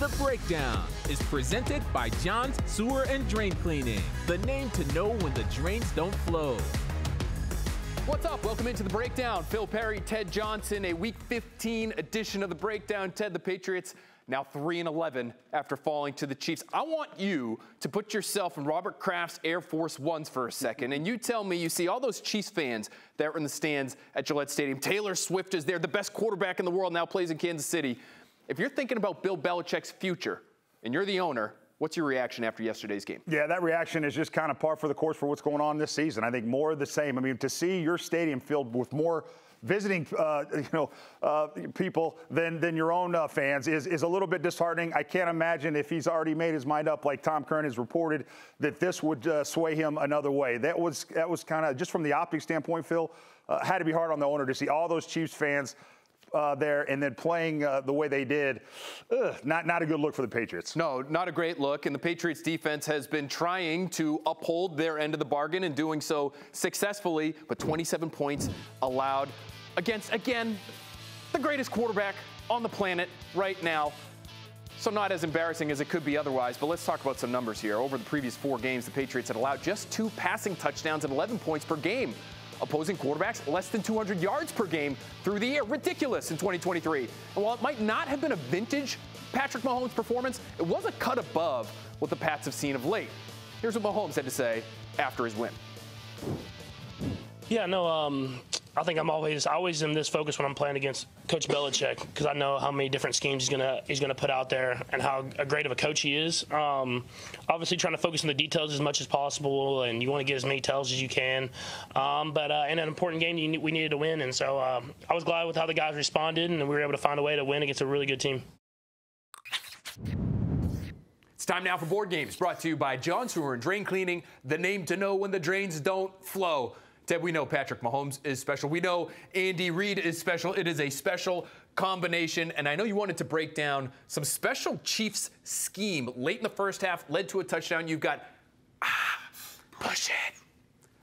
The Breakdown is presented by John's Sewer and Drain Cleaning, the name to know when the drains don't flow. What's up? Welcome into The Breakdown. Phil Perry, Ted Johnson, a Week 15 edition of The Breakdown. Ted, the Patriots now 3-11 after falling to the Chiefs. I want you to put yourself in Robert Kraft's Air Force Ones for a second, and you tell me, you see all those Chiefs fans that were in the stands at Gillette Stadium. Taylor Swift is there, the best quarterback in the world, now plays in Kansas City. If you're thinking about Bill Belichick's future and you're the owner, what's your reaction after yesterday's game? Yeah, that reaction is just kind of par for the course for what's going on this season. I think more of the same. I mean, to see your stadium filled with more visiting, people than your own fans is a little bit disheartening. I can't imagine if he's already made his mind up, like Tom Curran has reported, that this would sway him another way. That was kind of, just from the optics standpoint, Phil, had to be hard on the owner to see all those Chiefs fans there and then playing the way they did. Not a good look for the Patriots. No, not a great look. And the Patriots defense has been trying to uphold their end of the bargain and doing so successfully, but 27 points allowed against, again, the greatest quarterback on the planet right now. So not as embarrassing as it could be otherwise, but let's talk about some numbers here. Over the previous 4 games, the Patriots had allowed just 2 passing touchdowns and 11 points per game. Opposing quarterbacks less than 200 yards per game through the air. Ridiculous in 2023. And while it might not have been a vintage Patrick Mahomes performance, it was a cut above what the Pats have seen of late. Here's what Mahomes had to say after his win. Yeah, no, I think I'm always in this focus when I'm playing against Coach Belichick, because I know how many different schemes he's gonna put out there and how great of a coach he is. Obviously, trying to focus on the details as much as possible, and you want to get as many tells as you can. But in an important game, we needed to win, and so I was glad with how the guys responded, and we were able to find a way to win against a really good team. It's time now for Board Games, brought to you by John's Sewer and Drain Cleaning, the name to know when the drains don't flow. Ted, we know Patrick Mahomes is special. We know Andy Reid is special. It is a special combination, and I know you wanted to break down some special Chiefs scheme late in the first half, led to a touchdown. You've got, push it,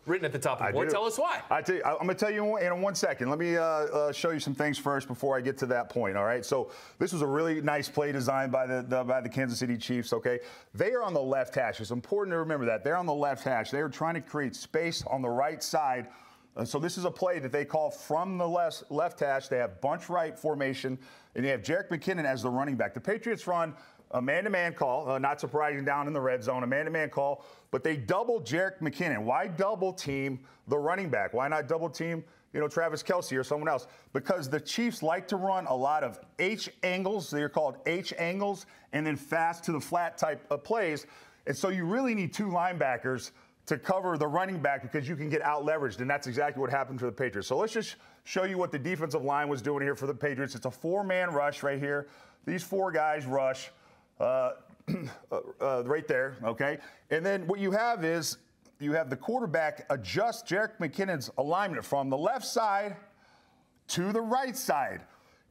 written at the top of the board. Tell us why. I'm going to tell you in 1 second. Let me show you some things first before I get to that point, all right? So this was a really nice play designed by the Kansas City Chiefs, okay? They are on the left hash. It's important to remember that. They're on the left hash. They are trying to create space on the right side. So this is a play that they call from the left hash. They have bunch right formation, and they have Jerick McKinnon as the running back. The Patriots run a man-to-man call, not surprising down in the red zone, a man-to-man call, but they double Jerick McKinnon. Why double team the running back? Why not double team, Travis Kelce or someone else? Because the Chiefs like to run a lot of H angles. They're called H angles, and then fast to the flat type of plays. And so you really need 2 linebackers to cover the running back because you can get out-leveraged, and that's exactly what happened to the Patriots. So let's just show you what the defensive line was doing here for the Patriots. It's a 4-man rush right here. These 4 guys rush. Right there, okay? And then what you have is you have the quarterback adjust Jerick McKinnon's alignment from the left side to the right side.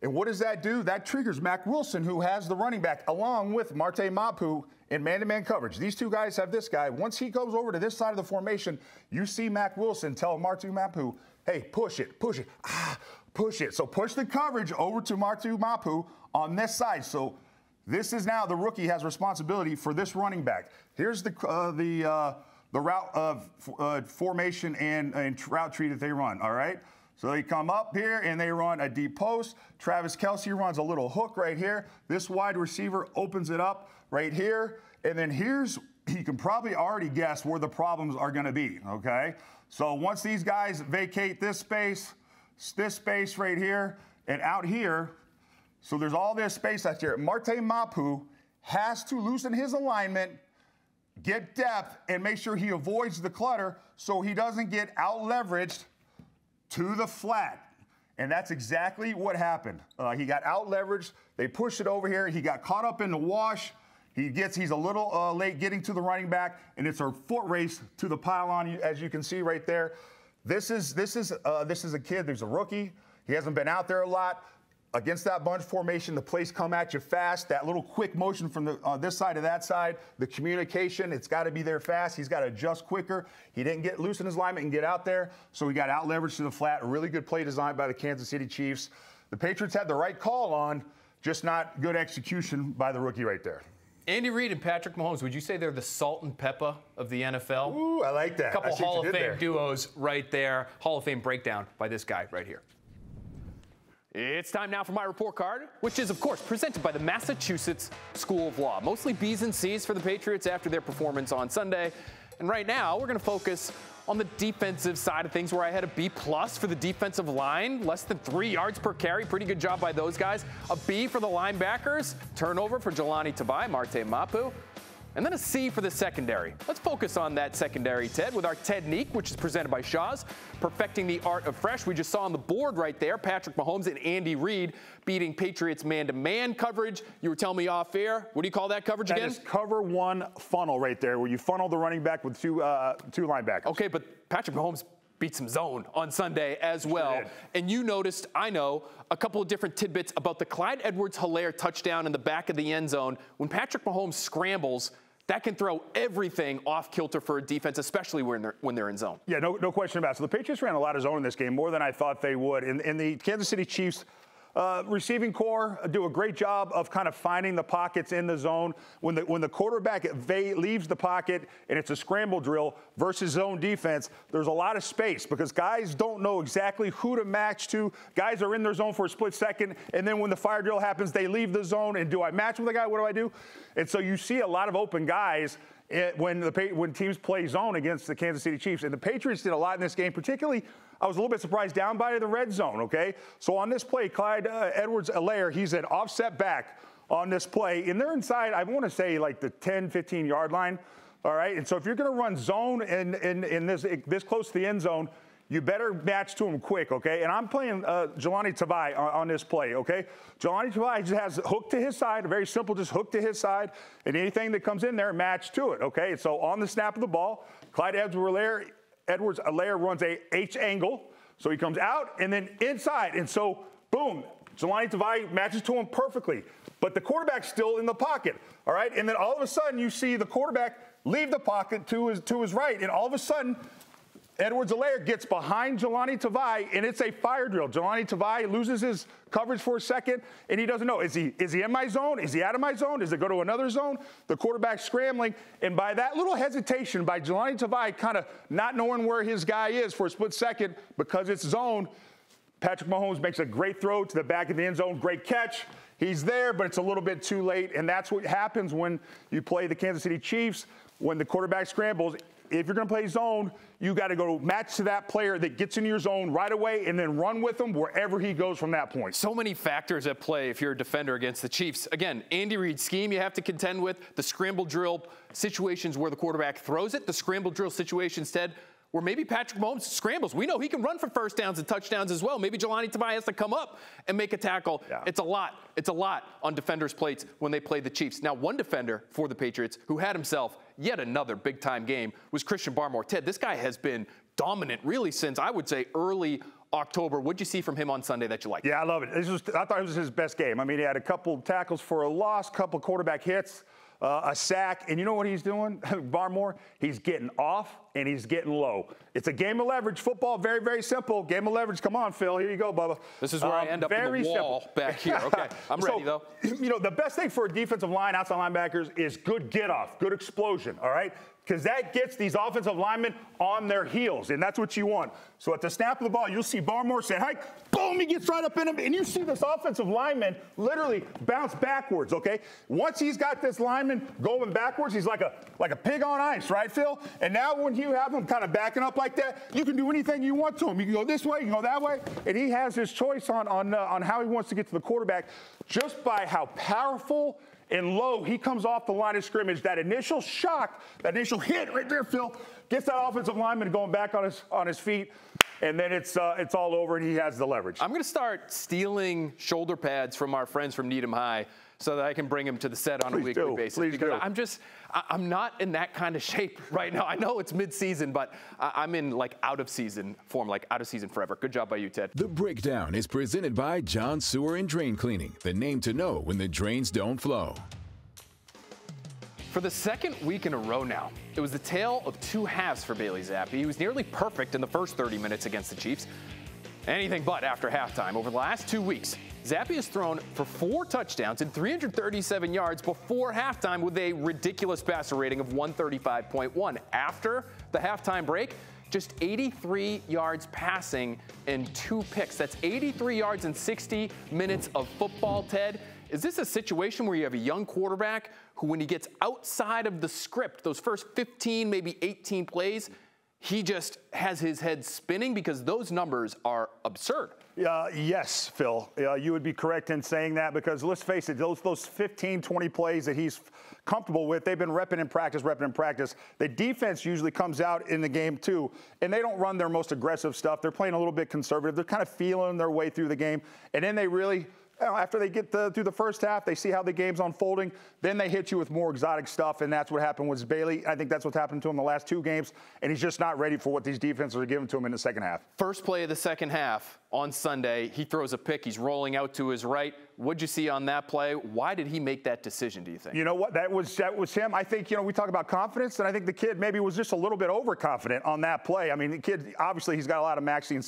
And what does that do? That triggers Mack Wilson, who has the running back, along with Marte Mapu in man-to-man coverage. These 2 guys have this guy. Once he goes over to this side of the formation, you see Mack Wilson tell Marte Mapu, hey, push it, push it, push it. So push the coverage over to Marte Mapu on this side. So this is now the rookie has responsibility for this running back. Here's the route of formation and route tree that they run, all right? So they come up here and they run a deep post. Travis Kelce runs a little hook right here. This wide receiver opens it up right here. And then you can probably already guess where the problems are going to be, okay? So once these guys vacate this space right here, and out here, so there's all this space out here. Marte Mapu has to loosen his alignment, get depth, and make sure he avoids the clutter so he doesn't get out-leveraged to the flat. And that's exactly what happened. He got out-leveraged. They pushed it over here. He got caught up in the wash. He's a little late getting to the running back, and it's a foot race to the pylon, as you can see right there. This is a kid. There's a rookie. He hasn't been out there a lot. Against that bunch formation, the plays come at you fast. That little quick motion from this side to that side, the communication, it's got to be there fast. He's got to adjust quicker. He didn't loosen his alignment and get out there, so he got out leveraged to the flat. A really good play designed by the Kansas City Chiefs. The Patriots had the right call on Just not good execution by the rookie right there. Andy Reid and Patrick Mahomes, would you say they're the salt and pepper of the NFL? Ooh, I like that. A couple Hall of Fame duos right there. Hall of Fame breakdown by this guy right here. It's time now for my report card, which is, of course, presented by the Massachusetts School of Law. Mostly B's and C's for the Patriots after their performance on Sunday. And right now, we're going to focus on the defensive side of things, where I had a B+ for the defensive line, less than 3 yards per carry. Pretty good job by those guys. A B for the linebackers, turnover for Jelani Tavai, Marte Mapu. And then a C for the secondary. Let's focus on that secondary, Ted, with our Technique, which is presented by Shaw's, perfecting the art of fresh. We just saw on the board right there, Patrick Mahomes and Andy Reid beating Patriots man-to-man coverage. You were telling me off air. What do you call that coverage again? That is cover one funnel right there, where you funnel the running back with two linebackers. Okay, but Patrick Mahomes beat some zone on Sunday as well. And you noticed, I know, a couple of different tidbits about the Clyde Edwards-Helaire touchdown in the back of the end zone. When Patrick Mahomes scrambles, that can throw everything off kilter for a defense, especially when they're in zone. Yeah, no question about it. So the Patriots ran a lot of zone in this game, more than I thought they would. And the Kansas City Chiefs receiving core do a great job of kind of finding the pockets in the zone. When the quarterback leaves the pocket and it's a scramble drill versus zone defense, there's a lot of space because guys don't know exactly who to match to. Guys are in their zone for a split second, and then when the fire drill happens, they leave the zone. And do I match with a guy? What do I do? And so you see a lot of open guys when teams play zone against the Kansas City Chiefs. And the Patriots did a lot in this game, particularly I was a little bit surprised down by the red zone, okay? So on this play, Clyde Edwards-Helaire, he's an offset back on this play. And they're inside, I want to say, like the 10, 15-yard line, all right? And so if you're going to run zone in this close to the end zone, you better match to him quick, okay? And I'm playing Jelani Tavai on this play, okay? Jelani Tavai just has hook to his side, very simple, just hook to his side, and anything that comes in there, match to it, okay? And so on the snap of the ball, Clyde Edwards-Helaire runs a H angle, so he comes out and then inside, and so boom, Jelani Tavai matches to him perfectly. But the quarterback's still in the pocket, all right? And then all of a sudden, you see the quarterback leave the pocket to his right, and all of a sudden, Edwards-Helaire gets behind Jelani Tavai, and it's a fire drill. Jelani Tavai loses his coverage for a second, and he doesn't know. Is he in my zone? Is he out of my zone? Does it go to another zone? The quarterback's scrambling, and by that little hesitation by Jelani Tavai kind of not knowing where his guy is for a split second because it's zone, Patrick Mahomes makes a great throw to the back of the end zone. Great catch. He's there, but it's a little bit too late, and that's what happens when you play the Kansas City Chiefs. When the quarterback scrambles, if you're going to play zone, you got to go match to that player that gets in your zone right away and then run with him wherever he goes from that point. So many factors at play if you're a defender against the Chiefs. Again, Andy Reid's scheme you have to contend with, the scramble drill situations where the quarterback throws it, the scramble drill situations, Ted, where maybe Patrick Mahomes scrambles. We know he can run for first downs and touchdowns as well. Maybe Jelani Tavai has to come up and make a tackle. Yeah. It's a lot. It's a lot on defenders' plates when they play the Chiefs. Now, one defender for the Patriots who had himself yet another big-time game was Christian Barmore. Ted, this guy has been dominant really since, I would say, early October. What'd you see from him on Sunday that you liked? Yeah, I love it. I thought it was his best game. I mean, he had a couple tackles for a loss, couple quarterback hits, a sack, and you know what he's doing, Barmore? He's getting off and he's getting low. It's a game of leverage. Football, very, very simple. Game of leverage. Come on, Phil. Here you go, Bubba. This is where I end up on the wall back here. Okay, I'm ready, though. You know, the best thing for a defensive line, outside linebackers, is good get-off, good explosion, all right? Because that gets these offensive linemen on their heels, and that's what you want. So at the snap of the ball, you'll see Barmore say, hey, boom, he gets right up in him, and you see this offensive lineman literally bounce backwards, okay? Once he's got this lineman going backwards, he's like a pig on ice, right, Phil? And now when you have him kind of backing up like that, you can do anything you want to him. You can go this way, you can go that way, and he has his choice on how he wants to get to the quarterback just by how powerful and low he comes off the line of scrimmage. That initial shock, that initial hit right there, Phil, gets that offensive lineman going back on his feet, and then it's all over, and he has the leverage. I'm going to start stealing shoulder pads from our friends from Needham High so that I can bring them to the set on a weekly basis. Please do. I'm not in that kind of shape right now. I know it's mid-season, but I'm in like out-of-season form, like out-of-season forever. Good job by you, Ted. The Breakdown is presented by John Sewer and Drain Cleaning, the name to know when the drains don't flow. For the second week in a row now, it was the tale of two halves for Bailey Zappe. He was nearly perfect in the first 30 minutes against the Chiefs. Anything but after halftime. Over the last 2 weeks, Zappe has thrown for 4 touchdowns and 337 yards before halftime with a ridiculous passer rating of 135.1. After the halftime break, just 83 yards passing and 2 picks. That's 83 yards in 60 minutes of football, Ted. Is this a situation where you have a young quarterback who, when he gets outside of the script, those first 15, maybe 18 plays, he just has his head spinning because those numbers are absurd? Yes, Phil. You would be correct in saying that because let's face it, those 15, 20 plays that he's comfortable with, they've been repping in practice. The defense usually comes out in the game too, and they don't run their most aggressive stuff. They're playing a little bit conservative. They're kind of feeling their way through the game, and then they really, after they get through the first half, they see how the game's unfolding, then they hit you with more exotic stuff, and that's what happened with Bailey. I think that's what's happened to him the last 2 games, and he's just not ready for what these defenses are giving to him in the second half. First play of the second half on Sunday, he throws a pick. He's rolling out to his right. What'd you see on that play? Why did he make that decision, do you think? You know what? That was him. I think, we talk about confidence, and I think the kid maybe was just a little bit overconfident on that play. I mean, the kid, obviously, he's got a lot of moxie,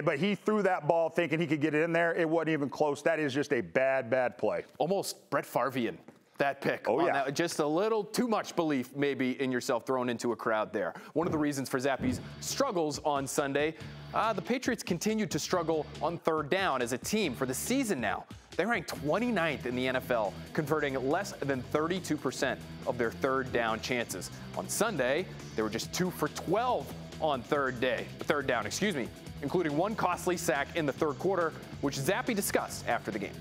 but he threw that ball thinking he could get it in there. It wasn't even close. That is just a bad play. Almost Brett Favrean, that pick. Oh, yeah. Just a little too much belief maybe in yourself thrown into a crowd there. One of the reasons for Zappe's struggles on Sunday, the Patriots continued to struggle on third down as a team for the season now. They ranked 29th in the NFL, converting less than 32% of their third down chances. On Sunday, they were just 2 for 12 on third down, including 1 costly sack in the third quarter, which Zappe discussed after the game.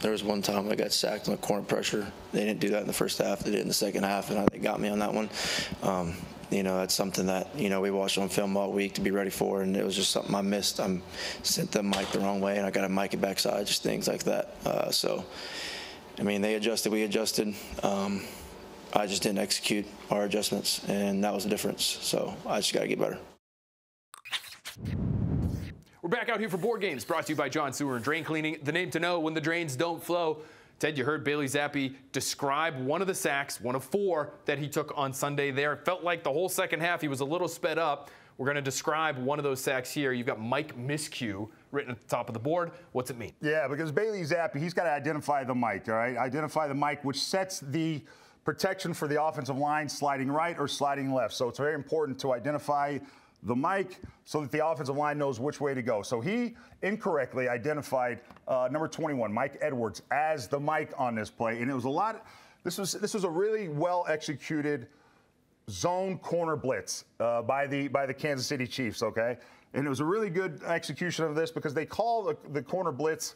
There was one time I got sacked on a corner pressure. They didn't do that in the first half. They did it in the second half, and they got me on that one. That's something that, we watched on film all week to be ready for, and it was just something I missed. I sent the mic the wrong way, and I got to mic it backside, just things like that. They adjusted, we adjusted. I just didn't execute our adjustments, and that was the difference. So I just got to get better. We're back out here for Board Games, brought to you by John Sewer and Drain Cleaning, the name to know when the drains don't flow. Ted, you heard Bailey Zappe describe one of the sacks, one of 4 that he took on Sunday there. It felt like the whole second half he was a little sped up. We're going to describe one of those sacks here. You've got Mike Miscue written at the top of the board. What's it mean? Yeah, because Bailey Zappe, he's got to identify the mic, all right? Identify the mic, which sets the protection for the offensive line sliding right or sliding left. So it's very important to identify the mic so that the offensive line knows which way to go. So he incorrectly identified number 21, Mike Edwards, as the mic on this play. And it was this was a really well executed zone corner blitz by the Kansas City Chiefs, okay? And it was a really good execution of this because they call the corner blitz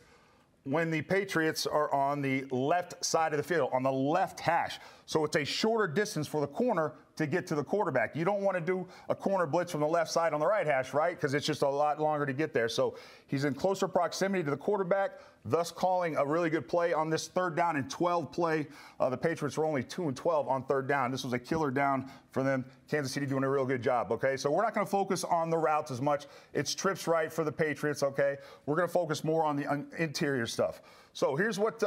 when the Patriots are on the left side of the field, on the left hash. So it's a shorter distance for the corner to get to the quarterback. You don't want to do a corner blitz from the left side on the right hash, right? Because it's just a lot longer to get there. So he's in closer proximity to the quarterback, thus calling a really good play on this 3rd down and 12 play. The Patriots were only 2 and 12 on 3rd down. This was a killer down for them. Kansas City doing a real good job, okay? So we're not going to focus on the routes as much. It's trips right for the Patriots, okay? We're going to focus more on the interior stuff. So here's what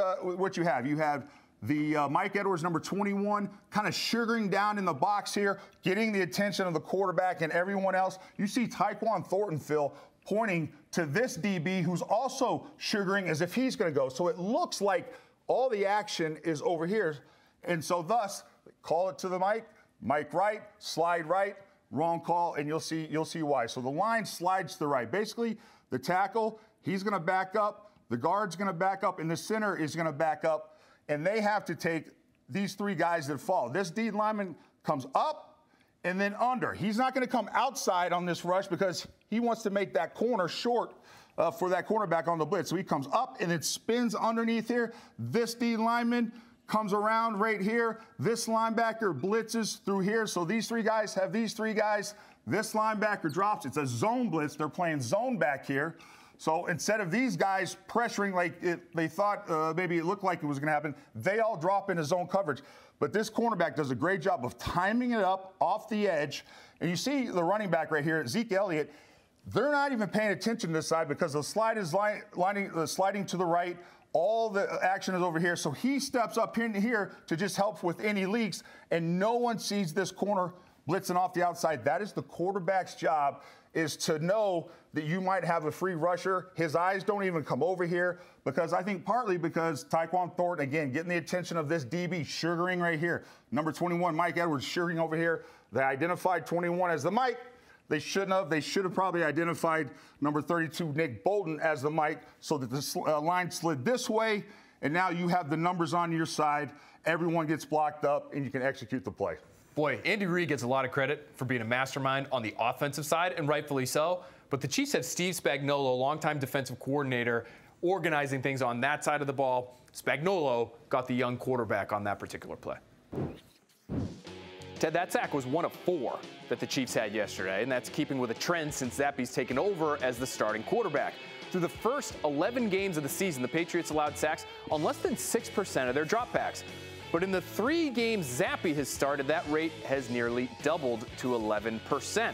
you have. You have the Mike Edwards, number 21, kind of sugaring down in the box here, getting the attention of the quarterback and everyone else. You see Tyquan Thornton, Phil, pointing to this DB who's also sugaring as if he's going to go. So it looks like all the action is over here. And so thus, call it to the mic right, slide right, wrong call, and you'll see why. So the line slides to the right. Basically, the tackle, he's going to back up, the guard's going to back up, and the center is going to back up. And they have to take these 3 guys that fall. This D lineman comes up and then under. He's not going to come outside on this rush because he wants to make that corner short for that cornerback on the blitz. So he comes up and it spins underneath here. This D lineman comes around right here. This linebacker blitzes through here. So these 3 guys have these 3 guys. This linebacker drops. It's a zone blitz. They're playing zone back here. So instead of these guys pressuring like they thought maybe it looked like it was going to happen, they all drop into zone coverage. But this cornerback does a great job of timing it up off the edge. And you see the running back right here, Zeke Elliott, they're not even paying attention to this side because the slide is sliding to the right. All the action is over here. So he steps up here to just help with any leaks, and no one sees this corner blitzing off the outside. That is the quarterback's job, is to know that you might have a free rusher. His eyes don't even come over here because I think partly because Tyquan Thornton, again, getting the attention of this DB, sugaring right here. Number 21, Mike Edwards, sugaring over here. They identified 21 as the Mike. They shouldn't have. They should have probably identified number 32, Nick Bolton, as the Mike so that the line slid this way, and now you have the numbers on your side. Everyone gets blocked up, and you can execute the play. Boy, Andy Reid gets a lot of credit for being a mastermind on the offensive side, and rightfully so. But the Chiefs have Steve Spagnuolo, longtime defensive coordinator, organizing things on that side of the ball. Spagnuolo got the young quarterback on that particular play. Ted, that sack was one of 4 that the Chiefs had yesterday, and that's keeping with a trend since Zappe's taken over as the starting quarterback. Through the first 11 games of the season, the Patriots allowed sacks on less than 6% of their dropbacks. But in the 3 games Zappe has started, that rate has nearly doubled to 11%.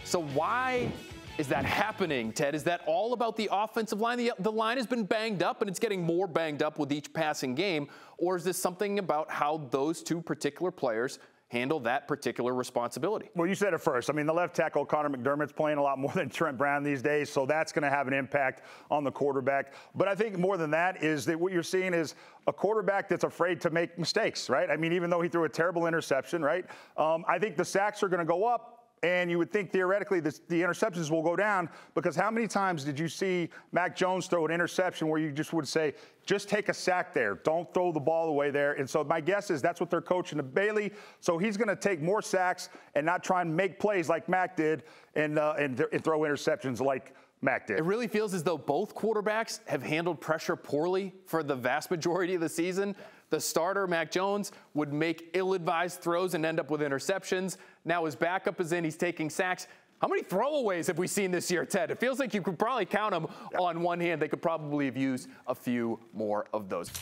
So why is that happening, Ted? Is that all about the offensive line? The line has been banged up, and it's getting more banged up with each passing game. Or is this something about how those 2 particular players handle that particular responsibility? Well, you said it first. I mean, the left tackle, Connor McDermott's playing a lot more than Trent Brown these days, so that's going to have an impact on the quarterback. But I think more than that is that what you're seeing is a quarterback that's afraid to make mistakes, right? I mean, even though he threw a terrible interception, right? I think the sacks are going to go up. And you would think theoretically the interceptions will go down because how many times did you see Mac Jones throw an interception where you just would say, just take a sack there. Don't throw the ball away there. And so my guess is that's what they're coaching to Bailey. So he's going to take more sacks and not try and make plays like Mac did and throw interceptions like Mac did. It really feels as though both quarterbacks have handled pressure poorly for the vast majority of the season. The starter, Mac Jones, would make ill-advised throws and end up with interceptions. Now his backup is in. He's taking sacks. How many throwaways have we seen this year, Ted? It feels like you could probably count them on one hand. They could probably have used a few more of those.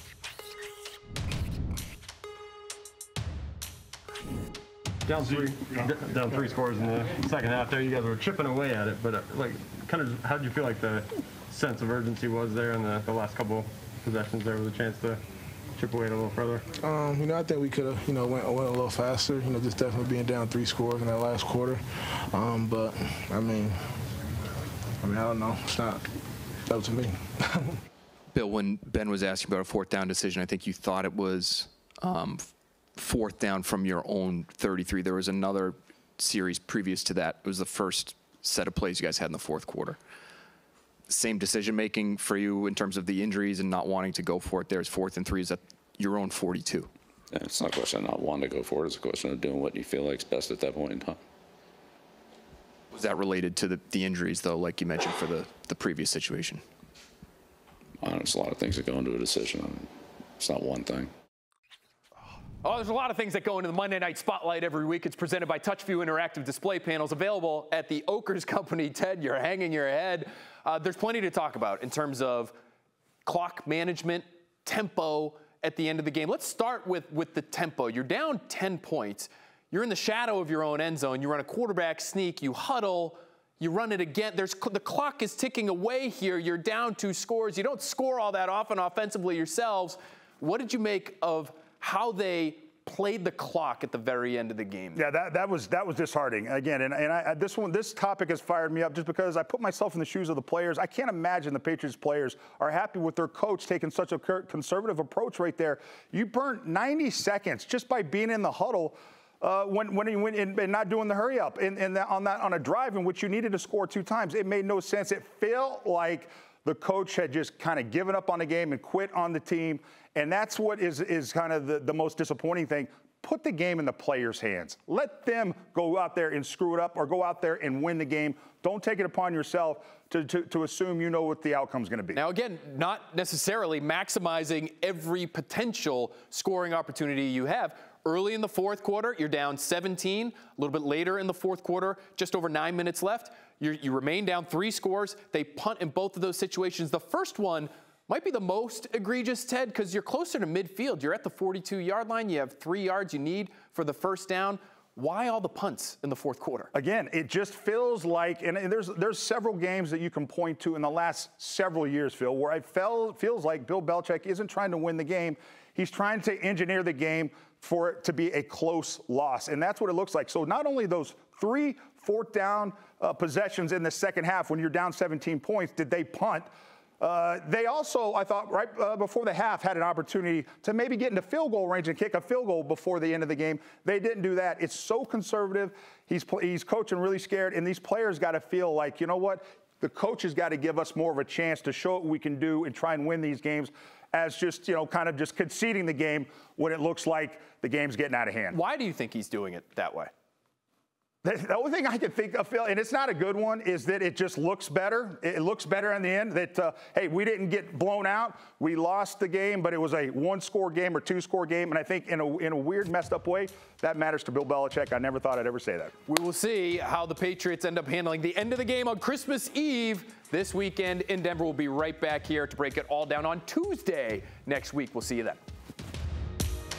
Down three scores in the second half there. You guys were chipping away at it, but how did you feel like the sense of urgency was there in the last couple possessions there with a chance to chip away it a little further? I think we could have, went a little faster. Just definitely being down 3 scores in that last quarter. But I mean, I don't know. It's not up to me. Bill, when Ben was asking about a 4th down decision, I think you thought it was 4th down from your own 33. There was another series previous to that. It was the first set of plays you guys had in the 4th quarter. Same decision-making for you in terms of the injuries and not wanting to go for it. There's 4th and 3 is at your own 42. Yeah, it's not a question of not wanting to go for it. It's a question of doing what you feel like is best at that point in time. Was that related to the injuries, though, like you mentioned for the previous situation? There's a lot of things that go into a decision. It's not one thing. Oh, there's a lot of things that go into the Monday Night Spotlight every week. It's presented by TouchView Interactive Display Panels, available at the Oakers Company. Ted, you're hanging your head. There's plenty to talk about in terms of clock management, tempo at the end of the game. Let's start with the tempo. You're down 10 points. You're in the shadow of your own end zone. You run a quarterback sneak. You huddle. You run it again. The clock is ticking away here. You're down 2 scores. You don't score all that often offensively yourselves. What did you make of how they played the clock at the very end of the game? Yeah, that was disheartening again. And this topic has fired me up just because I put myself in the shoes of the players. I can't imagine the Patriots players are happy with their coach taking such a conservative approach right there. You burnt 90 seconds just by being in the huddle. When you went and not doing the hurry up on a drive in which you needed to score 2 times, it made no sense. It felt like the coach had just kind of given up on the game and quit on the team. And that's what is kind of the most disappointing thing. Put the game in the players' hands. Let them go out there and screw it up or go out there and win the game. Don't take it upon yourself to assume you know what the outcome's going to be. Now, again, not necessarily maximizing every potential scoring opportunity you have. Early in the 4th quarter, you're down 17. A little bit later in the 4th quarter, just over 9 minutes left, you remain down 3 scores. They punt in both of those situations. The first one might be the most egregious, Ted, because you're closer to midfield. You're at the 42-yard line. You have 3 yards you need for the first down. Why all the punts in the fourth quarter? Again, it just feels like, and there's several games that you can point to in the last several years, Phil, where it feels like Bill Belichick isn't trying to win the game. He's trying to engineer the game for it to be a close loss, and that's what it looks like. So not only those 3 fourth down possessions in the second half when you're down 17 points did they punt. They also, I thought, right before the half, had an opportunity to maybe get into field goal range and kick a field goal before the end of the game. They didn't do that. It's so conservative. He's coaching really scared, and these players got to feel like, you know what, the coach has got to give us more of a chance to show what we can do and try and win these games as just, kind of just conceding the game when it looks like the game's getting out of hand. Why do you think he's doing it that way? The only thing I can think of, Phil, and it's not a good one, is that it just looks better. It looks better in the end that, hey, we didn't get blown out. We lost the game, but it was a 1-score game or 2-score game. And I think in a weird, messed up way, that matters to Bill Belichick. I never thought I'd ever say that. We will see how the Patriots end up handling the end of the game on Christmas Eve this weekend in Denver. We'll be right back here to break it all down on Tuesday next week. We'll see you then.